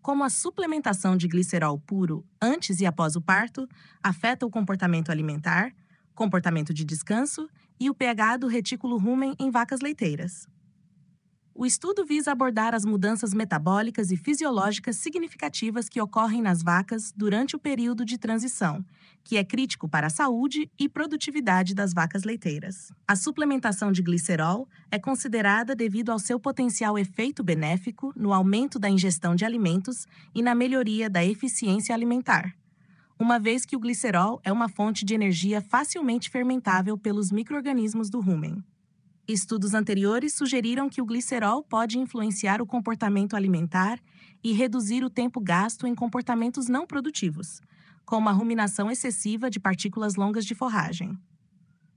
como a suplementação de glicerol puro antes e após o parto afeta o comportamento alimentar, comportamento de descanso e o pH do retículo rumen em vacas leiteiras. O estudo visa abordar as mudanças metabólicas e fisiológicas significativas que ocorrem nas vacas durante o período de transição, que é crítico para a saúde e produtividade das vacas leiteiras. A suplementação de glicerol é considerada devido ao seu potencial efeito benéfico no aumento da ingestão de alimentos e na melhoria da eficiência alimentar, uma vez que o glicerol é uma fonte de energia facilmente fermentável pelos micro-organismos do rumen. Estudos anteriores sugeriram que o glicerol pode influenciar o comportamento alimentar e reduzir o tempo gasto em comportamentos não produtivos, como a ruminação excessiva de partículas longas de forragem.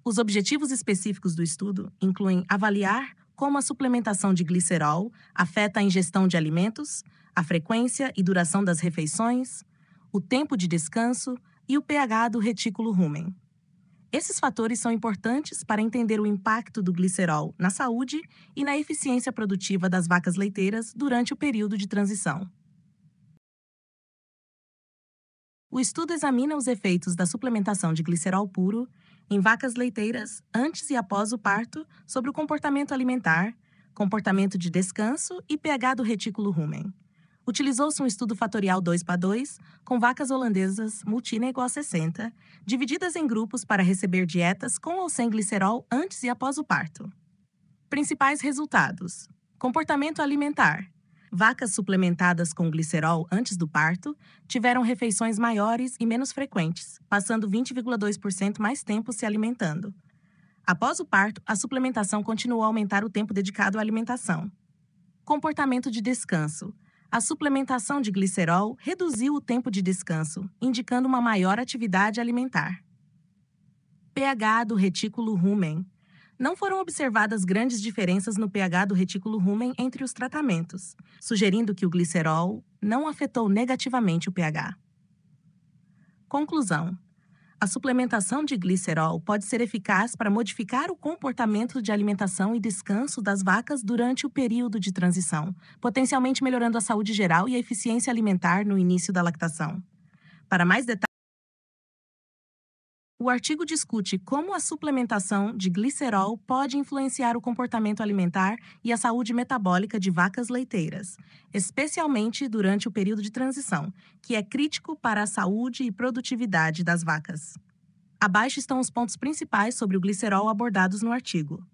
Os objetivos específicos do estudo incluem avaliar como a suplementação de glicerol afeta a ingestão de alimentos, a frequência e duração das refeições, o tempo de descanso e o pH do retículo rumen. Esses fatores são importantes para entender o impacto do glicerol na saúde e na eficiência produtiva das vacas leiteiras durante o período de transição. O estudo examina os efeitos da suplementação de glicerol puro em vacas leiteiras antes e após o parto sobre o comportamento alimentar, comportamento de descanso e pH do retículo rumen. Utilizou-se um estudo fatorial 2:2 com vacas holandesas multina igual a 60, divididas em grupos para receber dietas com ou sem glicerol antes e após o parto. Principais resultados: comportamento alimentar. Vacas suplementadas com glicerol antes do parto tiveram refeições maiores e menos frequentes, passando 20,2% mais tempo se alimentando. Após o parto, a suplementação continuou a aumentar o tempo dedicado à alimentação. Comportamento de descanso. A suplementação de glicerol reduziu o tempo de descanso, indicando uma maior atividade alimentar. pH do retículo rumen. Não foram observadas grandes diferenças no pH do retículo rumen entre os tratamentos, sugerindo que o glicerol não afetou negativamente o pH. Conclusão: a suplementação de glicerol pode ser eficaz para modificar o comportamento de alimentação e descanso das vacas durante o período de transição, potencialmente melhorando a saúde geral e a eficiência alimentar no início da lactação. Para mais detalhes, o artigo discute como a suplementação de glicerol pode influenciar o comportamento alimentar e a saúde metabólica de vacas leiteiras, especialmente durante o período de transição, que é crítico para a saúde e produtividade das vacas. Abaixo estão os pontos principais sobre o glicerol abordados no artigo.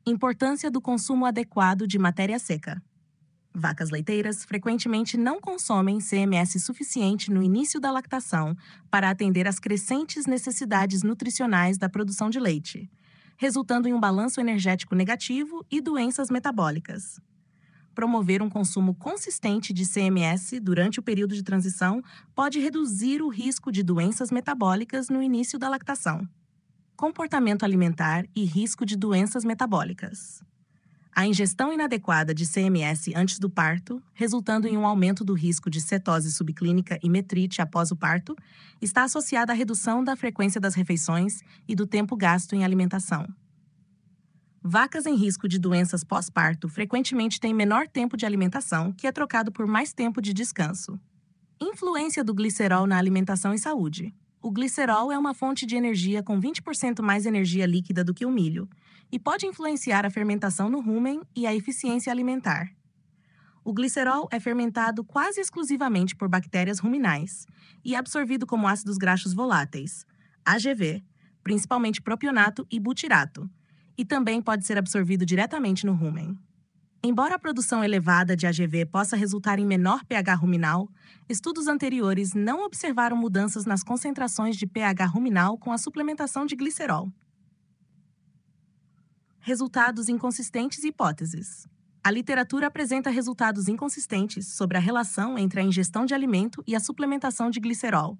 Importância do consumo adequado de matéria seca. Vacas leiteiras frequentemente não consomem CMS suficiente no início da lactação para atender às crescentes necessidades nutricionais da produção de leite, resultando em um balanço energético negativo e doenças metabólicas. Promover um consumo consistente de CMS durante o período de transição pode reduzir o risco de doenças metabólicas no início da lactação. Comportamento alimentar e risco de doenças metabólicas. A ingestão inadequada de CMS antes do parto, resultando em um aumento do risco de cetose subclínica e metrite após o parto, está associada à redução da frequência das refeições e do tempo gasto em alimentação. Vacas em risco de doenças pós-parto frequentemente têm menor tempo de alimentação, que é trocado por mais tempo de descanso. Influência do glicerol na alimentação e saúde. O glicerol é uma fonte de energia com 20% mais energia líquida do que o milho e pode influenciar a fermentação no rumen e a eficiência alimentar. O glicerol é fermentado quase exclusivamente por bactérias ruminais e é absorvido como ácidos graxos voláteis, AGV, principalmente propionato e butirato, e também pode ser absorvido diretamente no rumen. Embora a produção elevada de AGV possa resultar em menor pH ruminal, estudos anteriores não observaram mudanças nas concentrações de pH ruminal com a suplementação de glicerol. Resultados inconsistentes e hipóteses. A literatura apresenta resultados inconsistentes sobre a relação entre a ingestão de alimento e a suplementação de glicerol,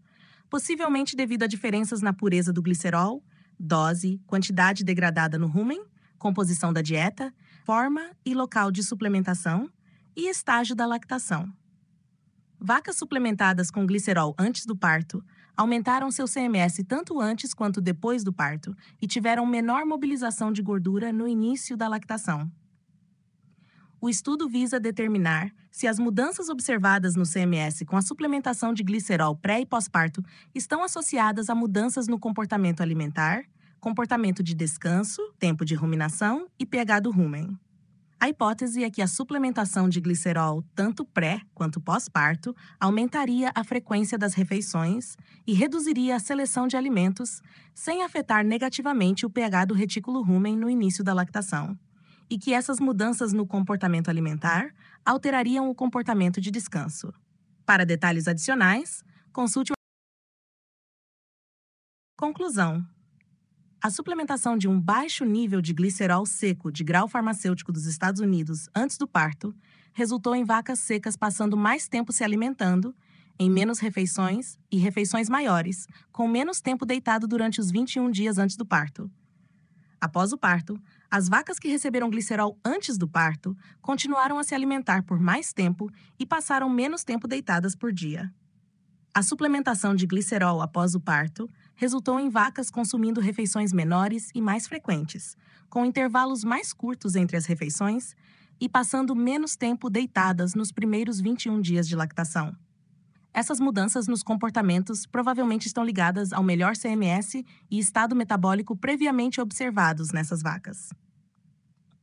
possivelmente devido a diferenças na pureza do glicerol, dose, quantidade degradada no rumen, composição da dieta, forma e local de suplementação e estágio da lactação. Vacas suplementadas com glicerol antes do parto aumentaram seu CMS tanto antes quanto depois do parto e tiveram menor mobilização de gordura no início da lactação. O estudo visa determinar se as mudanças observadas no CMS com a suplementação de glicerol pré e pós-parto estão associadas a mudanças no comportamento alimentar, comportamento de descanso, tempo de ruminação e pH do rumen. A hipótese é que a suplementação de glicerol, tanto pré quanto pós-parto, aumentaria a frequência das refeições e reduziria a seleção de alimentos, sem afetar negativamente o pH do retículo rumen no início da lactação, e que essas mudanças no comportamento alimentar alterariam o comportamento de descanso. Para detalhes adicionais, consulte o... Conclusão. A suplementação de um baixo nível de glicerol seco de grau farmacêutico dos Estados Unidos antes do parto resultou em vacas secas passando mais tempo se alimentando, em menos refeições e refeições maiores, com menos tempo deitado durante os 21 dias antes do parto. Após o parto, as vacas que receberam glicerol antes do parto continuaram a se alimentar por mais tempo e passaram menos tempo deitadas por dia. A suplementação de glicerol após o parto resultou em vacas consumindo refeições menores e mais frequentes, com intervalos mais curtos entre as refeições e passando menos tempo deitadas nos primeiros 21 dias de lactação. Essas mudanças nos comportamentos provavelmente estão ligadas ao melhor CMS e estado metabólico previamente observados nessas vacas.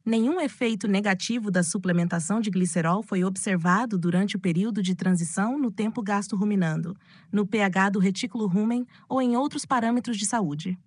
Nenhum efeito negativo da suplementação de glicerol foi observado durante o período de transição no tempo gasto ruminando, no pH do retículo rumen ou em outros parâmetros de saúde.